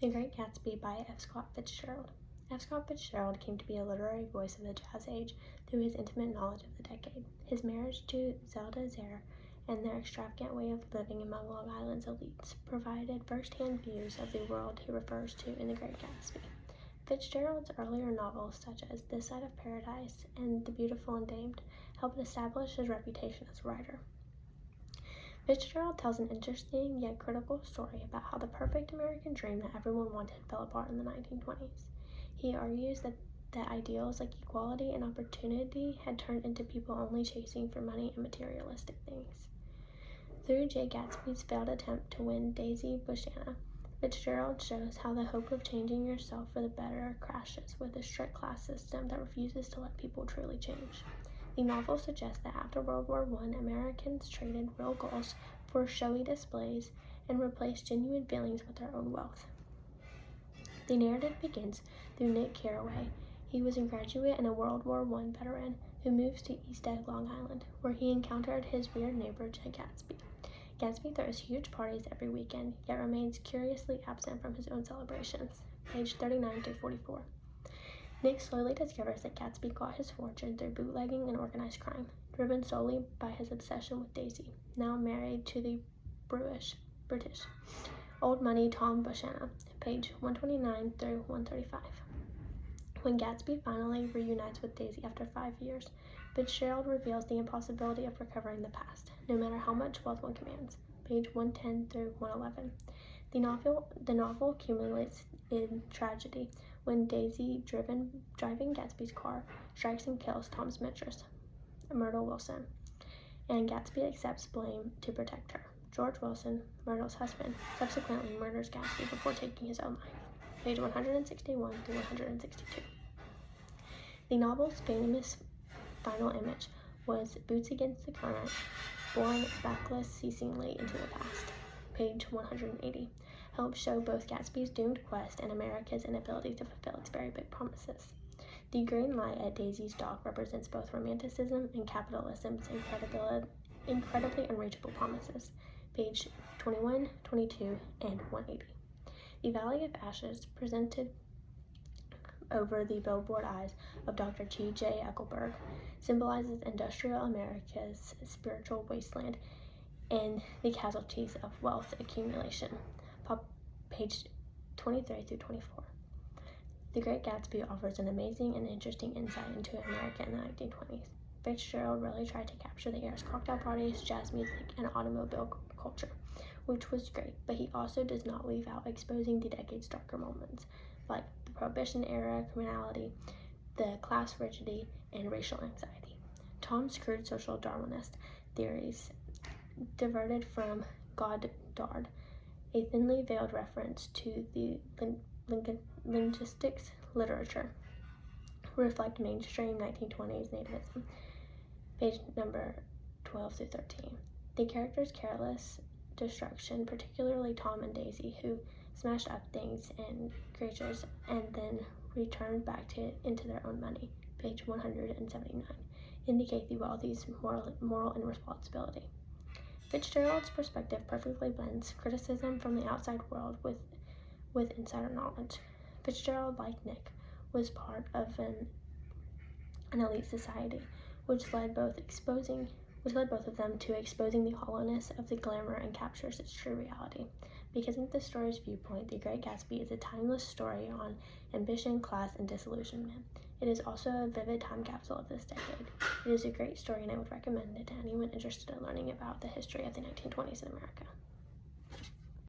The Great Gatsby by F. Scott Fitzgerald. F. Scott Fitzgerald came to be a literary voice of the Jazz Age through his intimate knowledge of the decade. His marriage to Zelda Zare and their extravagant way of living among Long Island's elites provided first-hand views of the world he refers to in The Great Gatsby. Fitzgerald's earlier novels, such as This Side of Paradise and The Beautiful and Damned, helped establish his reputation as a writer. Fitzgerald tells an interesting yet critical story about how the perfect American dream that everyone wanted fell apart in the 1920s. He argues that ideals like equality and opportunity had turned into people only chasing for money and materialistic things. Through Jay Gatsby's failed attempt to win Daisy Buchanan, Fitzgerald shows how the hope of changing yourself for the better crashes with a strict class system that refuses to let people truly change. The novel suggests that after World War I, Americans traded real goals for showy displays and replaced genuine feelings with their own wealth. The narrative begins through Nick Carraway. He was a graduate and a World War I veteran who moves to East Egg, Long Island, where he encountered his weird neighbor, Jay Gatsby. Gatsby throws huge parties every weekend, yet remains curiously absent from his own celebrations. Page 39 to 44. Nick slowly discovers that Gatsby got his fortune through bootlegging and organized crime, driven solely by his obsession with Daisy, now married to the British old money Tom Buchanan, page 129 through 135. When Gatsby finally reunites with Daisy after 5 years, Fitzgerald reveals the impossibility of recovering the past, no matter how much wealth one commands, page 110 through 111. The novel accumulates in tragedy when Daisy, driving Gatsby's car, strikes and kills Tom's mistress, Myrtle Wilson, and Gatsby accepts blame to protect her. George Wilson, Myrtle's husband, subsequently murders Gatsby before taking his own life, page 161 through 162. The novel's famous final image was Boots Against the Current, borne backless ceasingly into the past, page 180. Helps show both Gatsby's doomed quest and America's inability to fulfill its very big promises. The green light at Daisy's dock represents both romanticism and capitalism's incredibly unreachable promises, page 21, 22, and 180. The Valley of Ashes, presented over the billboard eyes of Dr. T.J. Eckelberg, symbolizes industrial America's spiritual wasteland and the casualties of wealth accumulation, page 23 through 24. The Great Gatsby offers an amazing and interesting insight into America in the 1920s. Fitzgerald really tried to capture the era's cocktail parties, jazz music, and automobile culture, which was great, but he also does not leave out exposing the decade's darker moments, like the Prohibition era criminality, the class rigidity, and racial anxiety. Tom's crude social Darwinist theories diverted from Goddard, a thinly veiled reference to the linguistics literature, reflect mainstream 1920s nativism, page number 12 through 13. The characters' careless destruction, particularly Tom and Daisy, who smashed up things and creatures and then returned back into their own money, page 179, indicate the wealthy's moral irresponsibility. Fitzgerald's perspective perfectly blends criticism from the outside world with insider knowledge. Fitzgerald, like Nick, was part of an elite society, which led both of them to exposing the hollowness of the glamour and captures its true reality. Because of the story's viewpoint, The Great Gatsby is a timeless story on ambition, class, and disillusionment. It is also a vivid time capsule of this decade. It is a great story, and I would recommend it to anyone interested in learning about the history of the 1920s in America.